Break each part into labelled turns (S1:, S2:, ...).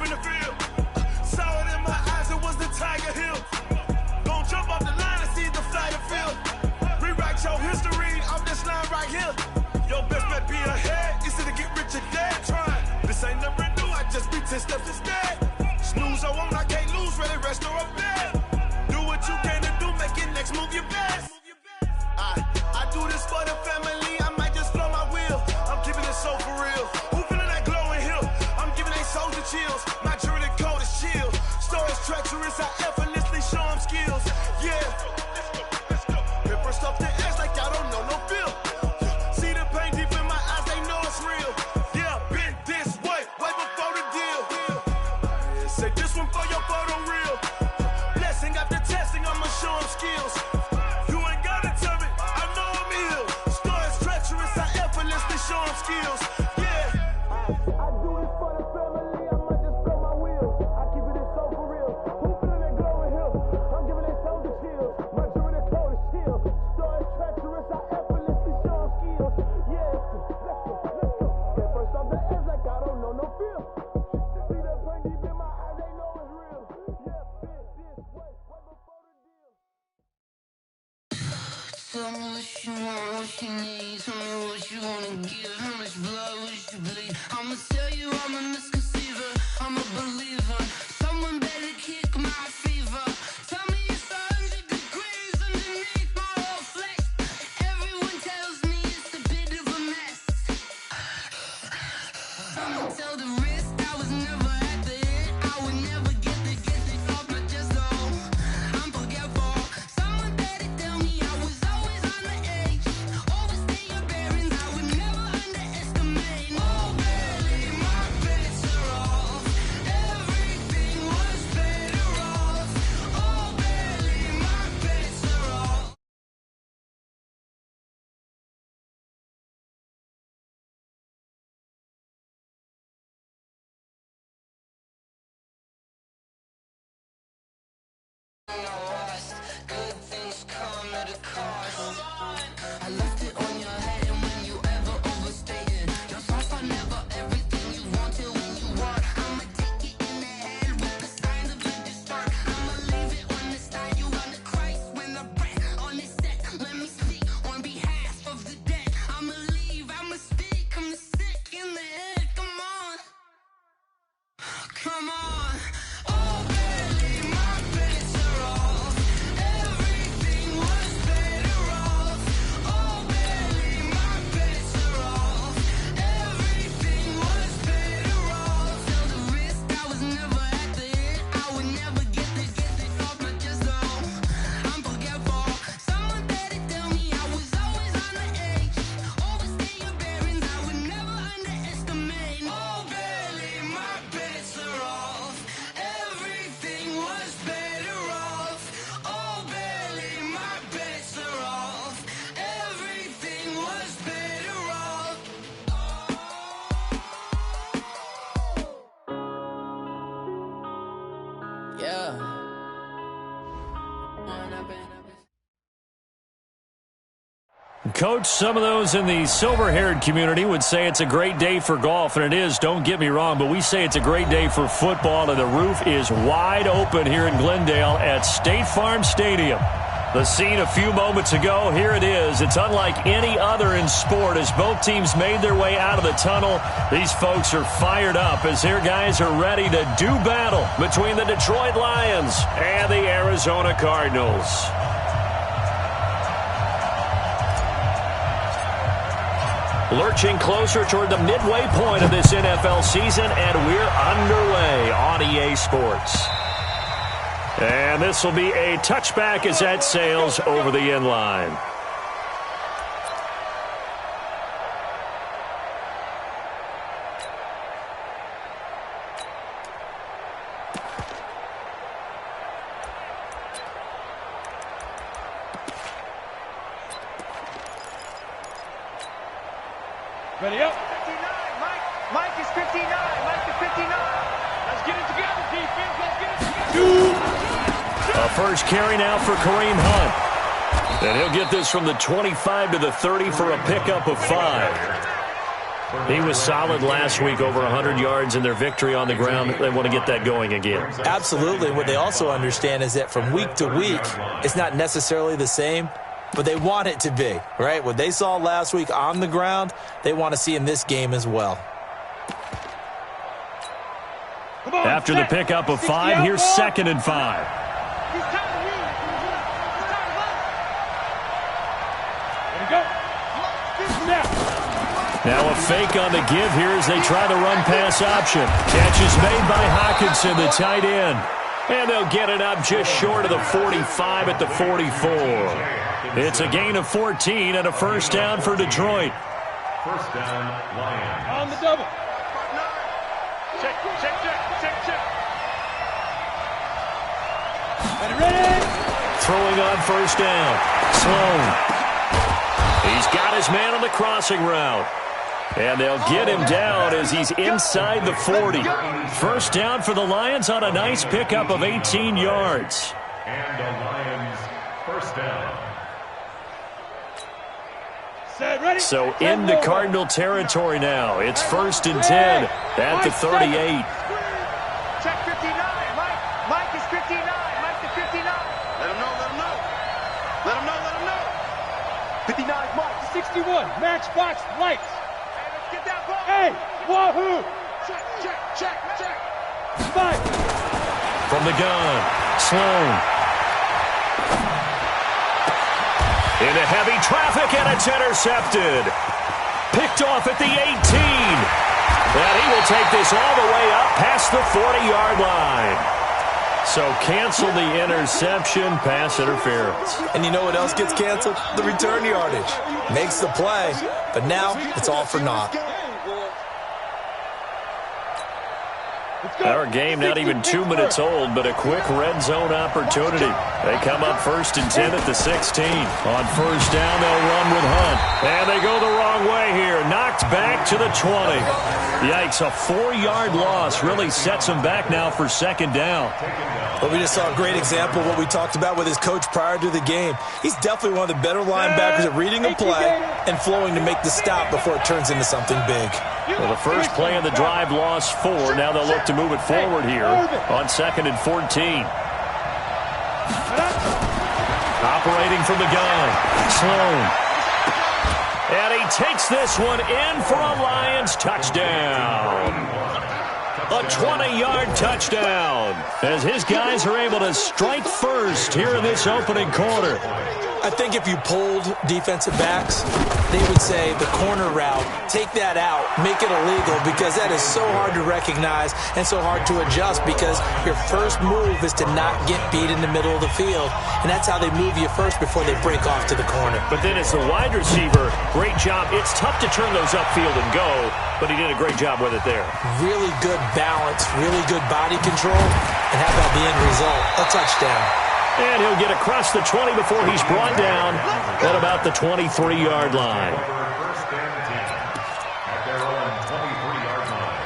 S1: in the field. Saw it in my eyes, it was the Tiger Hill. Gon' jump off the line and see the flight of field. Rewrite your history off this line right here. Your best bet be ahead, instead of get rich or dead trying. This ain't never new, I just be 10 steps instead. Snooze or won't, I can't lose, ready, rest or a bed. Do what you can to do, make it next move your best. I do this for the family, I might just flow my wheel. I'm keeping it so for real. Who feeling that glowing hill? I'm giving they soldier chills. My jewelry coat is chill. Stories treacherous, I effortlessly show them skills. Yeah. Hit first off the edge like I don't know no feel. See the pain deep in my eyes, they know it's real. Yeah, been this way before the deal. Say this one for your photo real. Blessing after testing, I'ma show them skills. You ain't gotta tell me, I know I'm ill. Stories treacherous, I effortlessly show them skills. Yeah. I do this for the family, I might just blow my wheel. I keep it so for real. Who feeling that glowing hill? I'm giving they soldier chills. My jewelry coat is chill. Stories treacherous, I effortlessly show them skills. Yeah, let's go. Get first off the edge like I don't know no feel. See that pain deep in my eyes, they know it's real. Yeah, been this way before the deal.
S2: Tell me what you want, what you need. Tell me what you wanna give. How much blood would you bleed? I'ma tell you I'm a misconceiver. I'm a believer. Someone better kick my fever. Tell me it's 100 degrees underneath my whole flesh. Everyone tells me it's a bit of a mess. Someone tell the risk I was never at the end. I would never get the off my chest though. I'm forgetful. Someone better tell me I was always on the edge. Overstay your bearings, I would never underestimate. Oh baby, my bets are off. Everything was better off. Oh baby, my bets are off. Good things come at a cost. I left it on your head, and when you ever overstay it, your thoughts are never everything you want till when you want. I'ma take it in the head with the signs of a distort. I'ma leave it on the side. You on the Christ when the breath on this set. Let me speak on behalf of the dead. I'ma leave, I'ma speak. I'm the sick in the head. Come on, come on. Oh baby, my bets are off. Everything was better off. Oh baby, my bets are off. Everything was better off. Till the risk I was never at the end. I would never get this off my chest though. I'm forgetful. Someone better tell me I was always on the edge. Overstay your bearings, I would never underestimate. Oh baby, my bets are off. Everything was better off. Oh baby, my bets are off. Everything was better off. Yeah.
S3: Coach, some of those in the silver-haired community would say it's a great day for golf, and it is, don't get me wrong, but we say it's a great day for football, and the roof is wide open here in Glendale at State Farm Stadium. The scene a few moments ago, here it is. It's unlike any other in sport as both teams made their way out of the tunnel. These folks are fired up as their guys are ready to do battle between the Detroit Lions and the Arizona Cardinals. Lurching closer toward the midway point of this NFL season, and we're underway on EA Sports. And this will be a touchback as that sails over the end line.
S4: Ready up. 59. Mike is 59. Mike is 59. Let's get it together, defense. Let's get it together.
S3: A first carry now for Kareem Hunt. And he'll get this from the 25 to the 30 for a pickup of 5. He was solid last week, over 100 yards in their victory on the ground. They want to get that going again.
S5: Absolutely. What they also understand is that from week to week, it's not necessarily the same, but they want it to be, right? What they saw last week on the ground, they want to see in this game as well.
S3: After the pickup of 5, here's 2nd and 5. Now a fake on the give here as they try the run-pass option. Catch is made by Hawkinson, the tight end. And they'll get it up just short of the 45 at the 44. It's a gain of 14 and a first down for Detroit.
S1: First down, Lions.
S4: On the double. Check, check, check, check, check. Ready?
S3: Throwing on first down. Sloan. He's got his man on the crossing route. And they'll get him down as he's inside the 40. First down for the Lions on a nice pickup of 18 yards.
S1: And the Lions, first down.
S4: Set, ready.
S3: So into Cardinal territory now. It's 1st and 10 at the 38.
S4: Check 59. Mike is 59. Mike is 59.
S6: Let him know, let him know. Let him know, let him know.
S4: 59 Mike. 61. Matchbox lights. Hey, let's get that ball. Hey, wahoo.
S6: Check, check, check, check.
S4: 5.
S3: From the gun, Sloan. Into heavy traffic, and it's intercepted. Picked off at the 18. And he will take this all the way up past the 40-yard line. So cancel the interception, pass interference.
S5: And you know what else gets canceled? The return yardage. Makes the play, but now it's all for naught.
S3: Our game not even 2 minutes old, but a quick red zone opportunity. They come up 1st and 10 at the 16. On first down, they'll run with Hunt. And they go the wrong way here. Knocked back to the 20. Yikes, a 4-yard loss really sets them back now for 2nd down.
S5: Well, we just saw a great example of what we talked about with his coach prior to the game. He's definitely one of the better linebackers at reading a play and flowing to make the stop before it turns into something big.
S3: Well, the first play of the drive lost 4. Now they'll look to move it forward here on 2nd and 14. Operating from the gun, Sloan. And he takes this one in for a Lions touchdown. A 20-yard touchdown as his guys are able to strike first here in this opening quarter.
S5: I think if you polled defensive backs, they would say the corner route, take that out, make it illegal, because that is so hard to recognize and so hard to adjust, because your first move is to not get beat in the middle of the field, and that's how they move you first before they break off to the corner.
S3: But then as the wide receiver, great job. It's tough to turn those upfield and go, but he did a great job with it there.
S5: Really good balance, really good body control, and how about the end result? A touchdown.
S3: And he'll get across the 20 before he's brought down at about the 23-yard line.
S1: First and 10 at their own 23-yard line.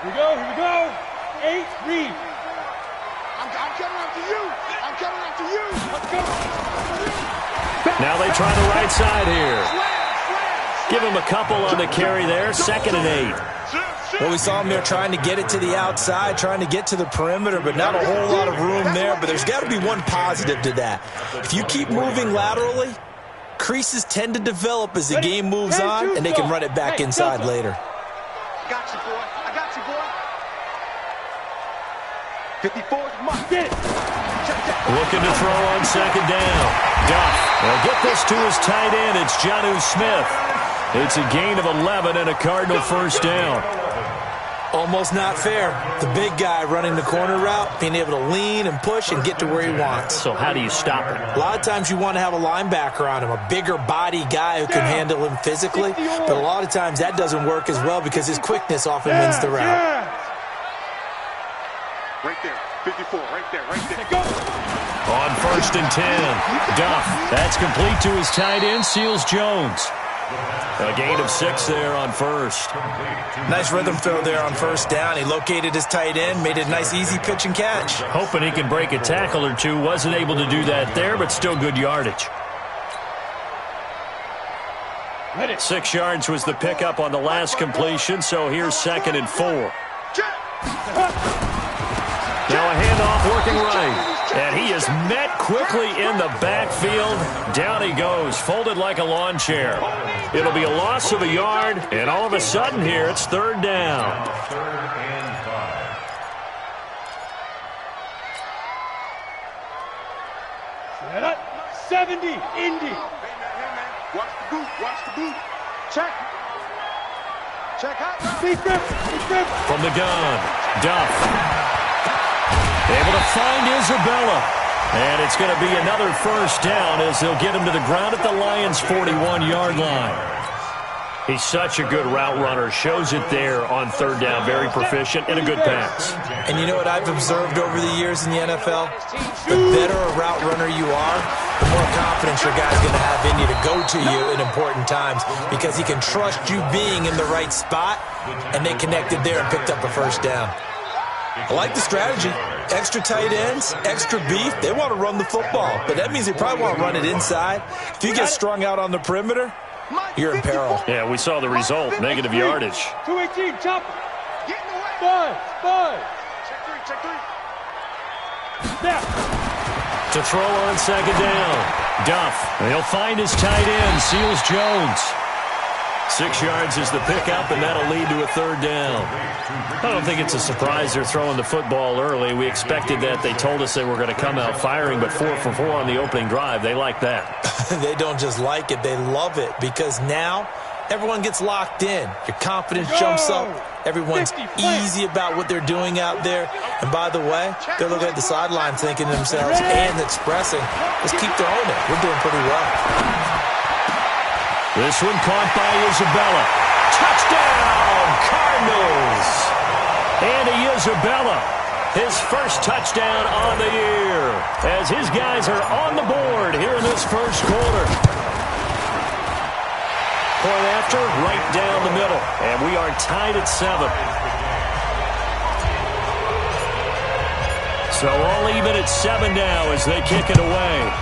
S4: Here we go, here we go. 8, read.
S6: I'm coming after you. I'm coming after you.
S4: Let's go.
S3: Now they try the right side here. Give him a couple on the carry there. 2nd and 8.
S5: Well, we saw him there trying to get it to the outside, trying to get to the perimeter, but not a whole lot of room there. But there's got to be one positive to that. If you keep moving laterally, creases tend to develop as the game moves on, and they can run it back inside later.
S6: I got you, boy. I got you, boy. 54 is mine.
S4: Get it.
S3: Looking to throw on 2nd down. Duff. They'll get this to his tight end. It's Jonnu Smith. It's a gain of 11 and a Cardinal first down.
S5: Almost not fair. The big guy running the corner route, being able to lean and push and get to where he wants.
S3: So how do you stop him?
S5: A lot of times you want to have a linebacker on him, a bigger body guy who can handle him physically, but a lot of times that doesn't work as well because his quickness often wins the route.
S6: Right there. 54. Right there. Right there.
S4: Go.
S3: On 1st and 10. Duff. That's complete to his tight end, Seals Jones. A gain of 6 there on first.
S5: Nice rhythm throw there on first down. He located his tight end, made it a nice easy pitch and catch.
S3: Hoping he can break a tackle or two. Wasn't able to do that there, but still good yardage. 6 yards was the pickup on the last completion, so here's 2nd and 4. Now a handoff working right, and he is met quickly in the backfield. Down he goes, folded like a lawn chair. It'll be a loss of a yard, and all of a sudden here it's 3rd down.
S4: 70, Indy.
S6: Watch the boot. Watch the boot.
S4: Check. Check out. Deep grip. Deep grip.
S3: From the gun, Duff. Able to find Isabella. And it's going to be another 1st down as they'll get him to the ground at the Lions' 41-yard line. He's such a good route runner. Shows it there on 3rd down. Very proficient and a good pass.
S5: And you know what I've observed over the years in the NFL? The better a route runner you are, the more confidence your guy's going to have in you to go to you in important times because he can trust you being in the right spot, and they connected there and picked up a 1st down. I like the strategy. Extra tight ends, extra beef. They want to run the football, but that means they probably want to run it inside. If you get strung out on the perimeter, you're in peril.
S3: Yeah, we saw the result. Negative yardage.
S4: 218, chopper.
S6: Get in the way.
S4: 5.
S6: Check 3.
S4: Step.
S3: To throw on 2nd down. Duff. And he'll find his tight end, Seals Jones. 6 yards is the pickup, and that'll lead to a 3rd down. I don't think it's a surprise they're throwing the football early. We expected that. They told us they were going to come out firing, but 4 for 4 on the opening drive. They like that.
S5: They don't just like it, they love it, because now everyone gets locked in. Your confidence jumps up. Everyone's easy about what they're doing out there. And by the way, they're looking at the sideline thinking to themselves and expressing, let's keep throwing it. We're doing pretty well.
S3: This one caught by Isabella. Touchdown, Cardinals! Andy Isabella, his 1st touchdown on the year, as his guys are on the board here in this 1st quarter. Point after, right down the middle, and we are tied at 7. So all even at 7 now as they kick it away.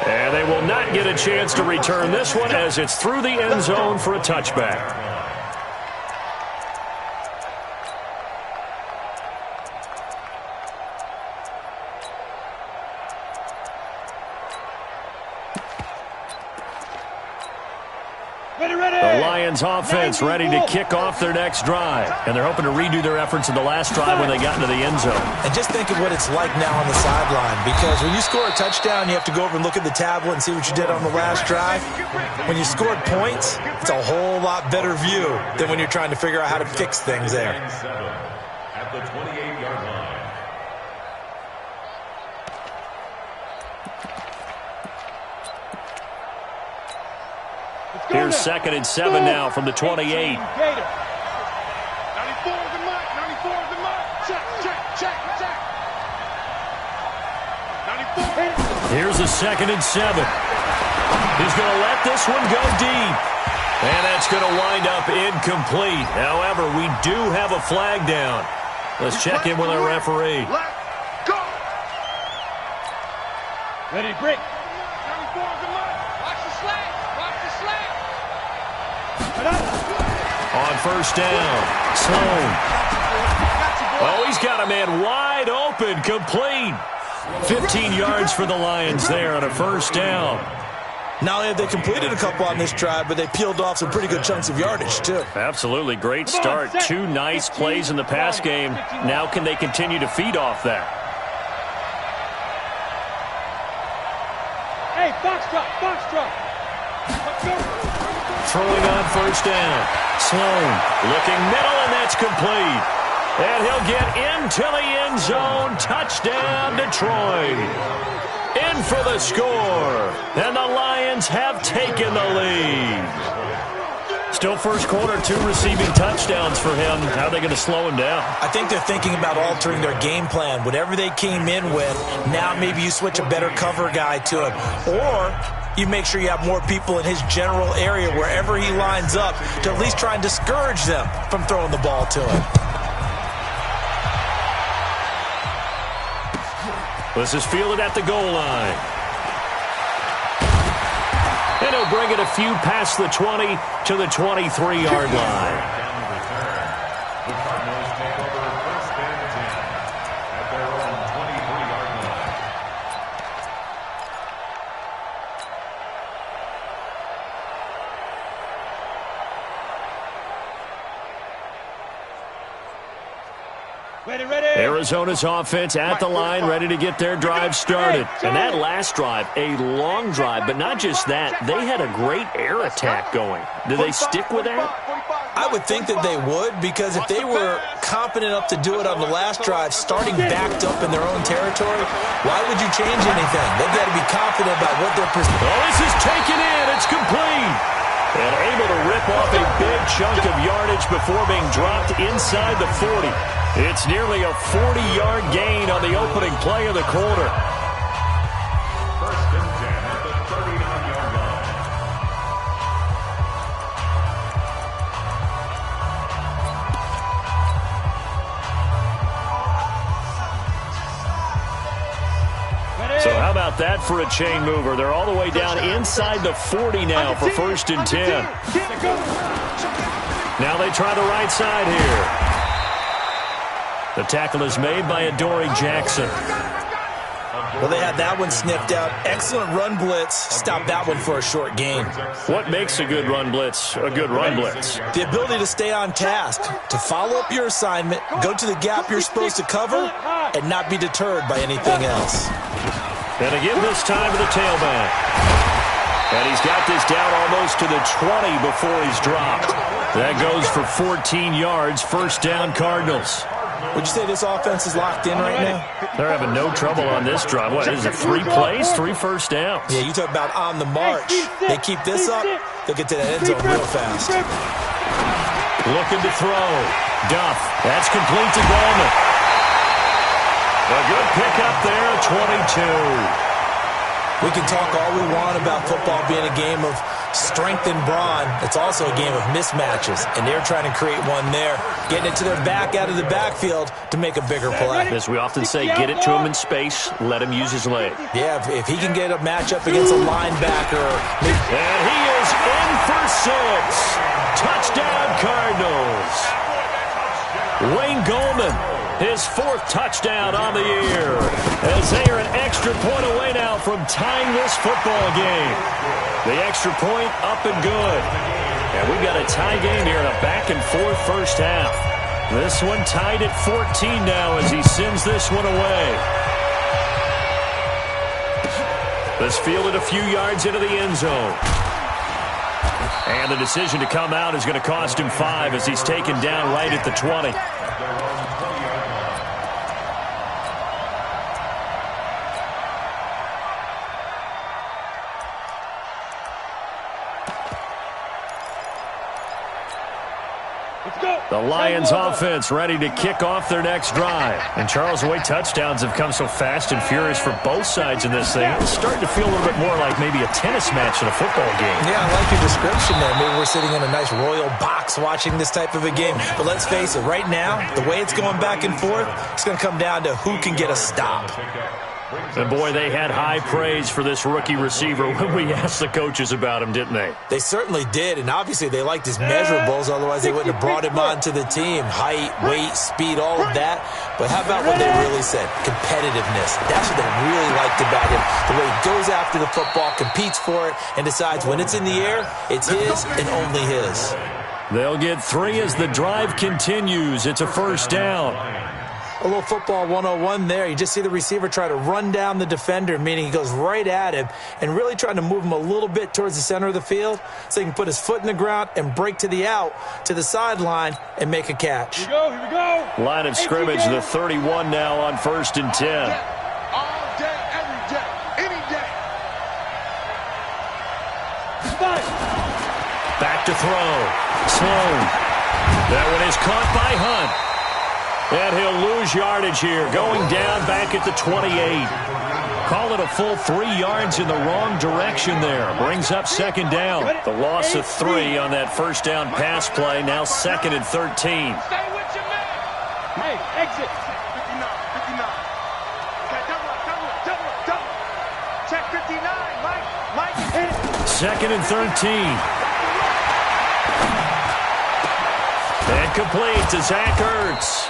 S3: And they will not get a chance to return this one as it's through the end zone for a touchback. The Lions offense ready to kick off their next drive. And they're hoping to redo their efforts in the last drive when they got into the end zone.
S5: And just think of what it's like now on the sideline, because when you score a touchdown, you have to go over and look at the tablet and see what you did on the last drive. When you scored points, it's a whole lot better view than when you're trying to figure out how to fix things there.
S7: At the 28-yard line.
S3: Here's 2nd and 7 now from the 28.
S6: 94 is the mark. 94 is the mark. Check. 94.
S3: Here's a 2nd and 7. He's going to let this one go deep. And that's going to wind up incomplete. However, we do have a flag down. Let's check in with our referee.
S6: Let go.
S4: Ready, break.
S6: 94 is the mark.
S4: Watch the slack. Watch the slack.
S3: On 1st down, Sloan. Oh, he's got a man wide open, complete. 15 yards for the Lions there on a 1st down.
S5: Not only have they completed a couple on this drive, but they peeled off some pretty good chunks of yardage, too.
S3: Absolutely, great start. 2 nice plays in the pass game. Now can they continue to feed off that?
S4: Hey, box drop. Let's go.
S3: Throwing on 1st down. Sloan looking middle, and that's complete. And he'll get into the end zone. Touchdown, Detroit. In for the score. And the Lions have taken the lead. Still 1st quarter, 2 receiving touchdowns for him. How are they going to slow him down?
S5: I think they're thinking about altering their game plan. Whatever they came in with, now maybe you switch a better cover guy to him. Or you make sure you have more people in his general area wherever he lines up to at least try and discourage them from throwing the ball to him.
S3: This is fielded at the goal line. And he'll bring it a few past the 20 to the 23-yard line.
S7: The Cardinals take over first and 10 at their own 23-yard line.
S4: Ready.
S3: Arizona's offense at the line, ready to get their drive started. And that last drive, a long drive, but not just that. They had a great air attack going. Do they stick with that?
S5: I would think that they would, because if they were confident enough to do it on the last drive, starting backed up in their own territory, why would you change anything? They've got to be confident about what they're presenting.
S3: Oh, this is taken in. It's complete. And able to rip off a big chunk of yardage before being dropped inside the 40. It's nearly a 40-yard gain on the opening play of the quarter.
S7: First and 10 at the 39-yard line.
S3: So how about that for a chain mover? They're all the way down inside the 40 now for first and 10. Now they try the right side here. The tackle is made by Adoree Jackson.
S5: Well, they had that one sniffed out. Excellent run blitz. Stop that one for a short gain.
S3: What makes a good run blitz a good run blitz?
S5: The ability to stay on task, to follow up your assignment, go to the gap you're supposed to cover, and not be deterred by anything else.
S3: And again this time to the tailback. And he's got this down almost to the 20 before he's dropped. That goes for 14 yards, first down Cardinals.
S5: Would you say this offense is locked in right now?
S3: They're having no trouble on this drive. What is it, 3 plays, 3 first downs?
S5: Yeah, you talk about on the march. They keep this up, they'll get to that end zone real fast.
S3: Looking to throw. Duff. That's complete to Goldman. A good pickup there, 22.
S5: We can talk all we want about football being a game of strength and brawn. It's also a game of mismatches, and they're trying to create one there, getting it to their back out of the backfield to make a bigger play.
S3: As we often say, get it to him in space, let him use his leg.
S5: Yeah, if he can get a matchup against a linebacker.
S3: And he is in for 6. Touchdown Cardinals. Wayne Goldman, his 4th touchdown on the year, as they are an extra point away now from tying this football game. The extra point up and good. And we've got a tie game here in a back-and-forth first half. This one tied at 14 now as he sends this one away. This fielded a few yards into the end zone. And the decision to come out is going to cost him 5 as he's taken down right at the 20. The Lions offense ready to kick off their next drive. And Charles, the way touchdowns have come so fast and furious for both sides in this thing, it's starting to feel a little bit more like maybe a tennis match in a football game.
S5: Yeah, I like your description there. Maybe we're sitting in a nice royal box watching this type of a game. But let's face it, right now, the way it's going back and forth, it's going to come down to who can get a stop.
S3: And boy, they had high praise for this rookie receiver when we asked the coaches about him, didn't they?
S5: They certainly did, and obviously they liked his measurables, otherwise they wouldn't have brought him onto the team. Height, weight, speed, all of that. But how about what they really said? Competitiveness. That's what they really liked about him. The way he goes after the football, competes for it, and decides when it's in the air, it's his and only his.
S3: They'll get 3 as the drive continues. It's a first down.
S5: A little football 101 there. You just see the receiver try to run down the defender, meaning he goes right at him and really trying to move him a little bit towards the center of the field so he can put his foot in the ground and break to the out, to the sideline, and make a catch.
S4: Here we go.
S3: Line of scrimmage, the 31 now on first and 10.
S6: All day, every day, any day.
S3: Back to throw. Sloan. That one is caught by Hunt. And he'll lose yardage here, going down back at the 28. Call it a full 3 yards in the wrong direction there. Brings up second down. The loss of 3 on that first down pass play, now 2nd and 13.
S4: Stay with your man. Hey, exit.
S6: 59, 59. Okay, double. Check 59, Mike. Hit it.
S3: 2nd and 13. And complete to Zach Ertz.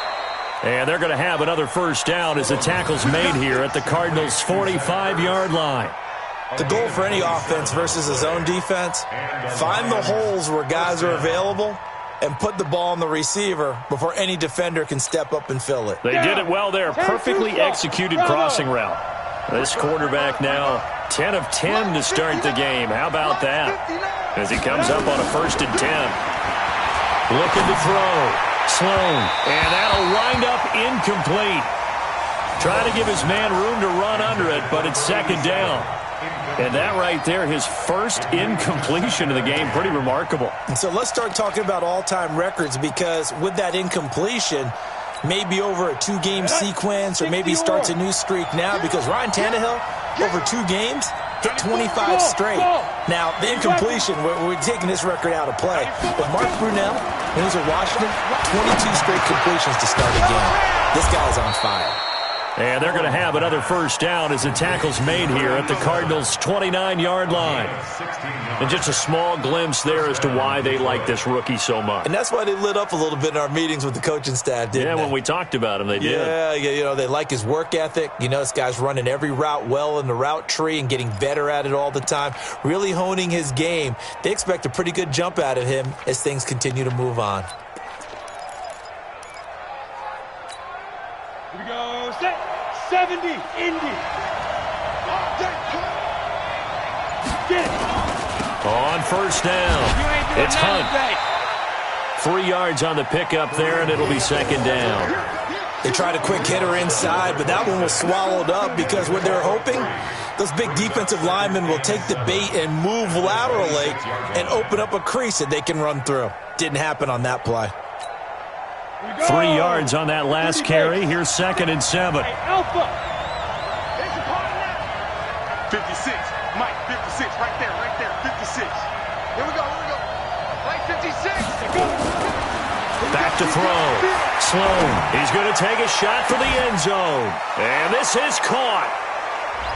S3: And they're going to have another first down as the tackle's made here at the Cardinals' 45-yard line.
S5: The goal for any offense versus a zone defense, find the holes where guys are available and put the ball on the receiver before any defender can step up and fill it.
S3: They did it well there. Perfectly executed crossing route. This quarterback now 10 of 10 to start the game. How about that? As he comes up on a 1st and 10. Looking to throw. Sloan. And that'll wind up incomplete. Trying to give his man room to run under it, but it's 2nd down. And that right there, his first incompletion of the game, pretty remarkable.
S5: And so let's start talking about all-time records, because with that incompletion, maybe over a 2-game sequence, or maybe he starts a new streak now, because Ryan Tannehill, over 2 games, hit 25 straight. Now, the incompletion, we're taking this record out of play. But Mark Brunell, when he was at Washington, 22 straight completions to start a game. This guy's on fire.
S3: And they're going to have another first down as the tackle's made here at the Cardinals' 29-yard line. And just a small glimpse there as to why they like this rookie so much.
S5: And that's why they lit up a little bit in our meetings with the coaching staff, didn't they?
S3: Yeah, when we talked about him, they did.
S5: Yeah, you know, they like his work ethic. You know, this guy's running every route well in the route tree and getting better at it all the time, really honing his game. They expect a pretty good jump out of him as things continue to move on.
S4: Here we go. Set. 70. Indy. Get it.
S3: On first down, it's Hunt. 3 yards on the pickup there, and it'll be 2nd down.
S5: They tried a quick hitter inside, but that one was swallowed up because what they're hoping, those big defensive linemen will take the bait and move laterally and open up a crease that they can run through. Didn't happen on that play.
S3: 3 yards on that last carry. Here's 2nd and 7.
S4: Hey, Alpha.
S6: 56. Mike, 56. Right there, 56. Here we go. Right 56.
S3: Back to throw. Sloan. He's going to take a shot for the end zone. And this is caught.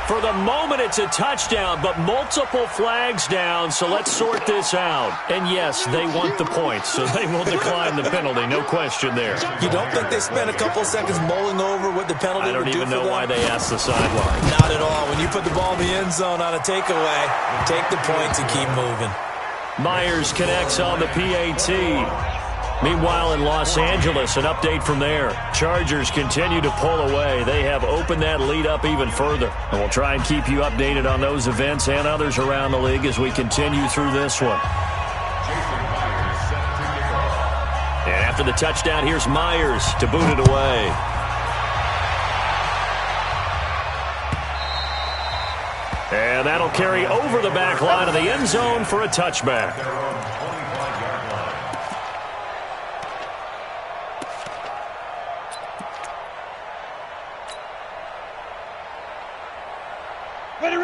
S3: For the moment, it's a touchdown, but multiple flags down, so let's sort this out. And yes, they want the points, so they will decline the penalty, no question there.
S5: You don't think they spent a couple seconds mulling over what the penalty would do for them?
S3: I don't even know why they asked the sideline.
S5: Not at all. When you put the ball in the end zone on a takeaway, take the points and keep moving.
S3: Myers connects on the PAT. Meanwhile, in Los Angeles, an update from there. Chargers continue to pull away. They have opened that lead up even further. And we'll try and keep you updated on those events and others around the league as we continue through this one. And after the touchdown, here's Myers to boot it away. And that'll carry over the back line of the end zone for a touchback.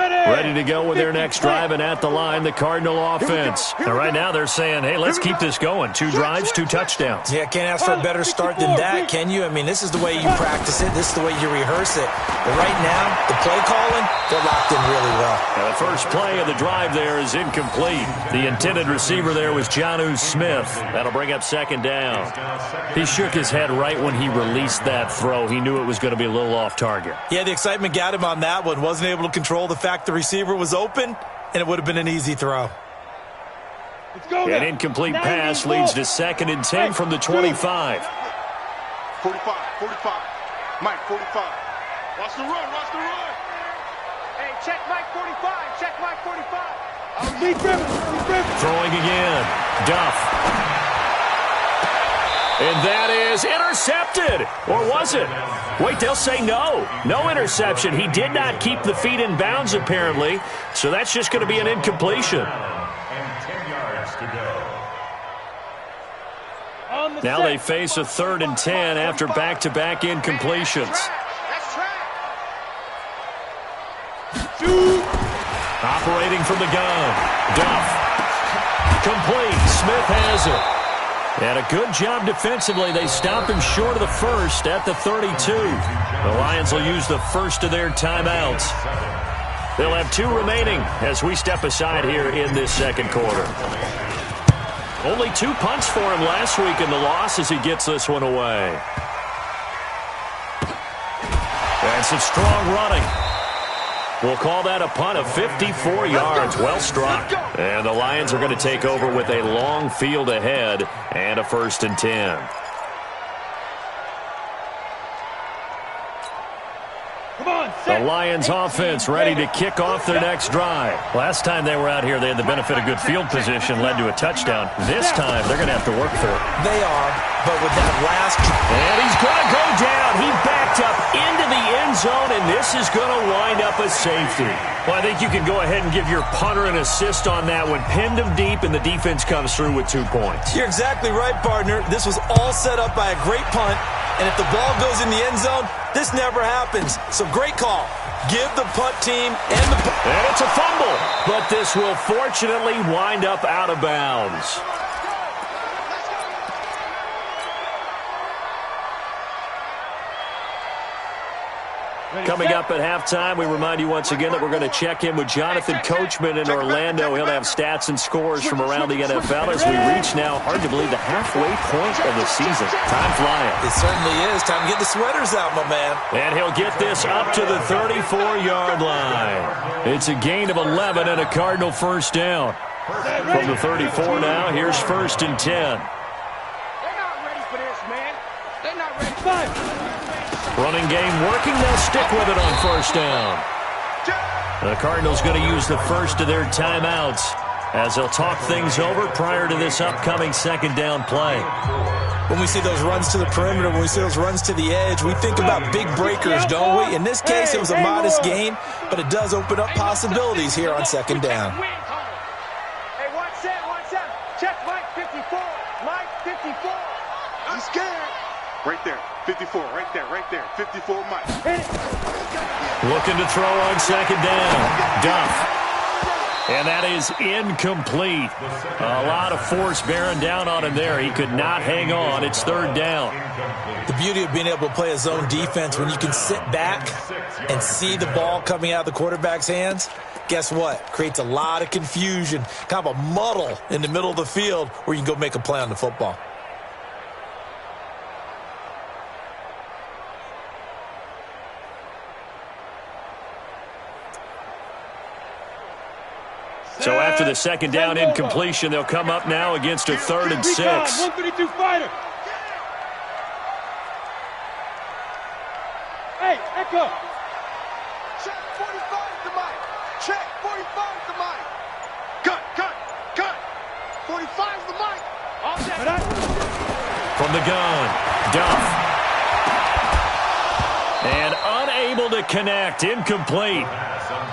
S3: Ready to go with their next drive, and at the line, the Cardinal offense. And right now they're saying, hey, let's keep this going. 2 drives, 2 touchdowns.
S5: Yeah, can't ask for a better start than that, can you? I mean, this is the way you practice it. This is the way you rehearse it. But right now, the play calling, they're locked in really well.
S3: Now, the first play of the drive there is incomplete. The intended receiver there was Jonnu Smith. That'll bring up 2nd down. He shook his head right when he released that throw. He knew it was going to be a little off target.
S5: Yeah, the excitement got him on that one. Wasn't able to control the fact the receiver was open, and it would have been an easy throw.
S4: Let's go.
S3: An incomplete pass leads to 2nd and 10 from the 25.
S6: 45. Mike, 45. Watch the run.
S4: Hey, check Mike 45. Check Mike 45. Deep river.
S3: Throwing again. Duff. And that is intercepted. Or was it? Wait, they'll say no. No interception. He did not keep the feet in bounds, apparently. So that's just going to be an incompletion.
S7: And 10 yards to go.
S3: Now they face a 3rd and 10 after back-to-back incompletions. Operating from the gun. Duff. Complete. Smith has it. And a good job defensively. They stop him short of the first at the 32. The Lions will use the first of their timeouts. They'll have 2 remaining as we step aside here in this second quarter. Only 2 punts for him last week in the loss as he gets this one away. And some strong running. We'll call that a punt of 54 yards. Well struck. And the Lions are going to take over with a long field ahead and a 1st and 10. The Lions offense ready to kick off their next drive. Last time they were out here, they had the benefit of good field position, led to a touchdown. This time, they're going to have to work for it.
S5: They are, but with that last...
S3: And he's going to go down. He backed up into the end zone, and this is going to wind up a safety. Well, I think you can go ahead and give your punter an assist on that one. Pinned him deep, and the defense comes through with 2 points.
S5: You're exactly right, partner. This was all set up by a great punt, and if the ball goes in the end zone, this never happens. So great call. Give the punt team and the...
S3: And it's a fumble, but this will fortunately wind up out of bounds. Coming up at halftime, we remind you once again that we're going to check in with Jonathan Coachman in Orlando. He'll have stats and scores from around the NFL as we reach now, hard to believe, the halfway point of the season. Time flying.
S5: It certainly is. Time to get the sweaters out, my man.
S3: And he'll get this up to the 34-yard line. It's a gain of 11 and a Cardinal 1st down. From the 34 now, here's 1st and 10.
S4: They're not ready for this, man. They're not ready.
S3: Running game working. They'll stick with it on 1st down. The Cardinals going to use the first of their timeouts as they'll talk things over prior to this upcoming 2nd down play.
S5: When we see those runs to the perimeter, when we see those runs to the edge, we think about big breakers, don't we? In this case, it was a modest gain, but it does open up possibilities here on 2nd down.
S4: Hey, watch that. Check Mike 54. Mike 54.
S6: I'm scared. Right there. 54. Right there. 54 Mike.
S3: Looking to throw on 2nd down. Duff. And that is incomplete. A lot of force bearing down on him there. He could not hang on. It's 3rd down.
S5: The beauty of being able to play a zone defense when you can sit back and see the ball coming out of the quarterback's hands, guess what? Creates a lot of confusion, kind of a muddle in the middle of the field where you can go make a play on the football.
S3: So after the 2nd down incompletion, they'll come up now against a 3rd and 6.
S4: 132 fighter. Hey, Echo.
S6: Check 45 to Mike. Check 45 to Mike. Cut. 45 to Mike.
S3: From the gun, Duff. And unable to connect, incomplete.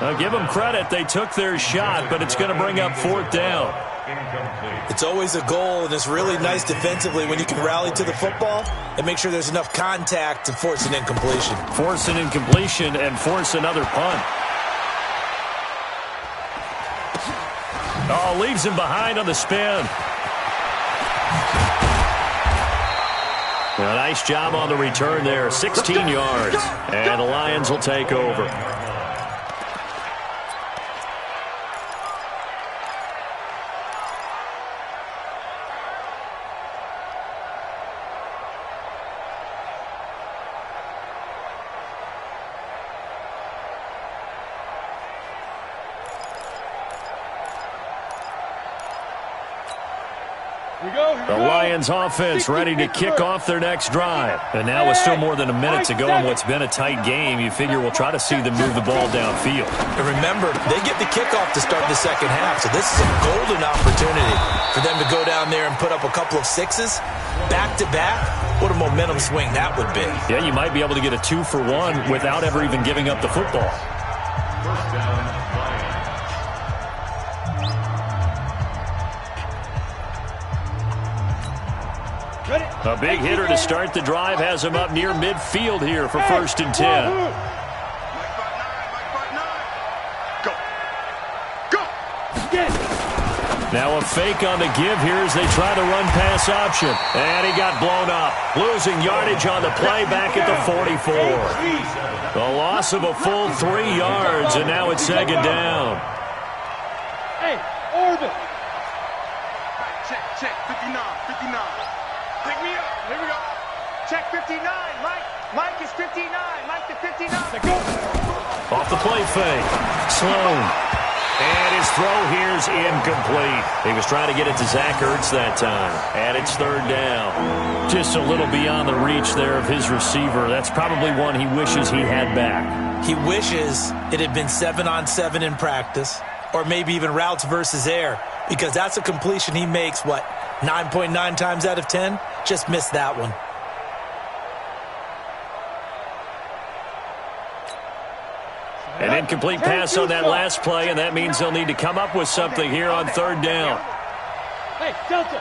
S3: Now give them credit, they took their shot, but it's going to bring up 4th down.
S5: It's always a goal, and it's really nice defensively when you can rally to the football and make sure there's enough contact to force an incompletion.
S3: Force an incompletion and force another punt. Oh, leaves him behind on the spin. A nice job on the return there, 16 yards. And the Lions will take over. The Lions offense ready to kick off their next drive. And now with still more than a minute to go in what's been a tight game, you figure we'll try to see them move the ball downfield.
S5: And remember, they get the kickoff to start the 2nd half, so this is a golden opportunity for them to go down there and put up a couple of 6s back-to-back. What a momentum swing that would be.
S3: Yeah, you might be able to get a 2-for-1 without ever even giving up the football.
S7: 1st down, Lions.
S3: A big hitter to start the drive has him up near midfield here for 1st and 10.
S6: Mike 5'9". Go.
S3: Now a fake on the give here as they try the run-pass option. And he got blown up. Losing yardage on the play back at the 44. A loss of a full 3 yards, and now it's second down.
S4: Hey, orbit.
S6: Check, 59, 59.
S4: Pick me up. Here we go. Check 59. Mike is 59. Mike to 59. Go.
S3: Off the play fake. Sloan. And his throw here's incomplete. He was trying to get it to Zach Ertz that time. And it's third down. Just a little beyond the reach there of his receiver. That's probably one he wishes he had back.
S5: He wishes it had been 7-on-7 in practice, or maybe even routes versus air, because that's a completion he makes, 9.9 times out of 10? Just missed that one.
S3: An incomplete pass on that last play, and that means they'll need to come up with something here on third down.
S4: Hey, Delta.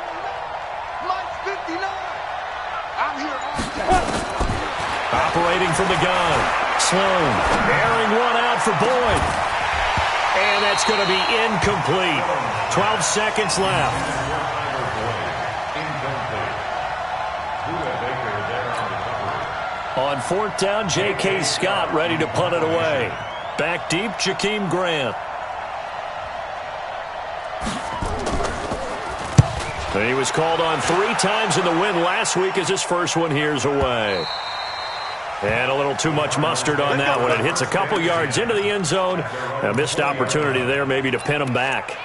S6: Mike's 59. I'm here all day.
S3: Operating from the gun. Sloan airing one out for Boyd. And that's going to be incomplete. 12 seconds left. On fourth down, J.K. Scott ready to punt it away. Back deep, Jakeem Grant. He was called on 3 times in the win last week as his first one here's away. And a little too much mustard on that one. It hits a couple yards into the end zone. A missed opportunity there maybe to pin him back.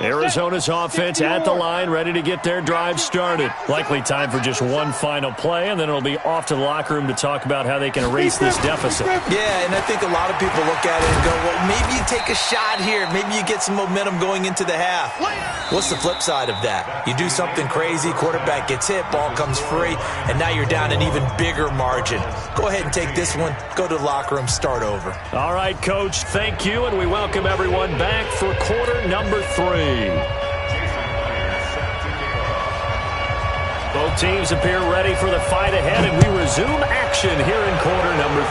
S3: Arizona's offense at the line, ready to get their drive started. Likely time for just one final play, and then it'll be off to the locker room to talk about how they can erase this deficit.
S5: Yeah, and I think a lot of people look at it and go, well, maybe you take a shot here. Maybe you get some momentum going into the half. What's the flip side of that? You do something crazy, quarterback gets hit, ball comes free, and now you're down an even bigger margin. Go ahead and take this one, go to the locker room, start over.
S3: All right, Coach, thank you, and we welcome everyone back for quarter number 3. Both teams appear ready for the fight ahead, and we resume action here in quarter number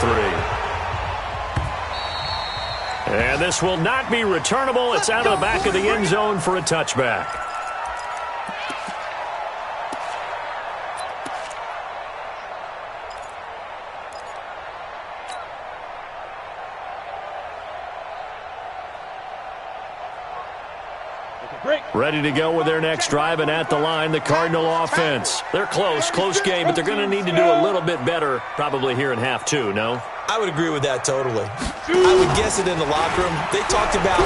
S3: 3. And this will not be returnable. It's out of the back of the end zone for a touchback. Ready to go with their next drive, and at the line, the Cardinal offense. They're close game, but they're going to need to do a little bit better probably here in half 2, no?
S5: I would agree with that totally. I would guess it in the locker room. They talked about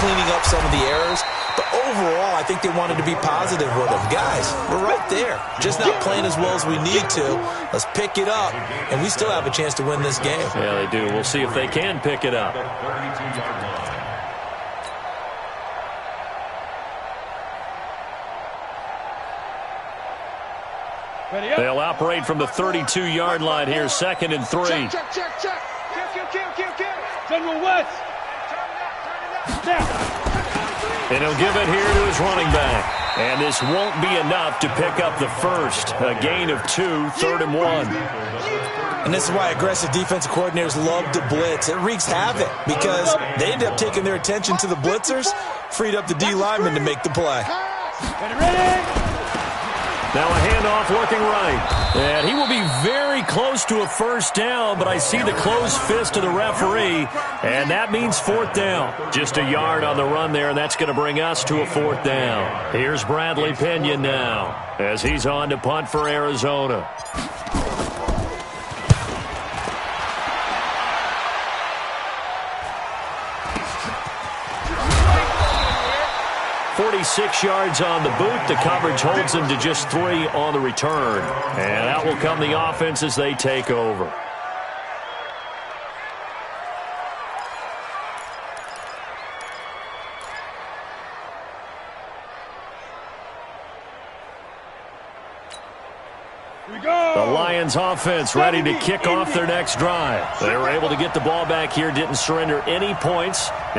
S5: cleaning up some of the errors, but overall, I think they wanted to be positive with them. Guys, we're right there. Just not playing as well as we need to. Let's pick it up, and we still have a chance to win this game.
S3: Yeah, they do. We'll see if they can pick it up. They'll operate from the 32-yard line here, 2nd and 3.
S4: Check. General West.
S3: And he'll give it here to his running back. And this won't be enough to pick up the first. A gain of 2, 3rd and 1.
S5: And this is why aggressive defensive coordinators love to blitz. It wreaks havoc because they end up taking their attention to the blitzers, freed up the D lineman to make the play.
S4: Ready?
S3: Now a handoff looking right. And he will be very close to a first down, but I see the closed fist of the referee, and that means 4th down. Just a yard on the run there, and that's going to bring us to a 4th down. Here's Bradley Pinion now as he's on to punt for Arizona. 46 yards on the boot. The coverage holds them to just 3 on the return. And out will come the offense as they take over. The Lions offense ready to kick off their next drive. They were able to get the ball back here, didn't surrender any points. Now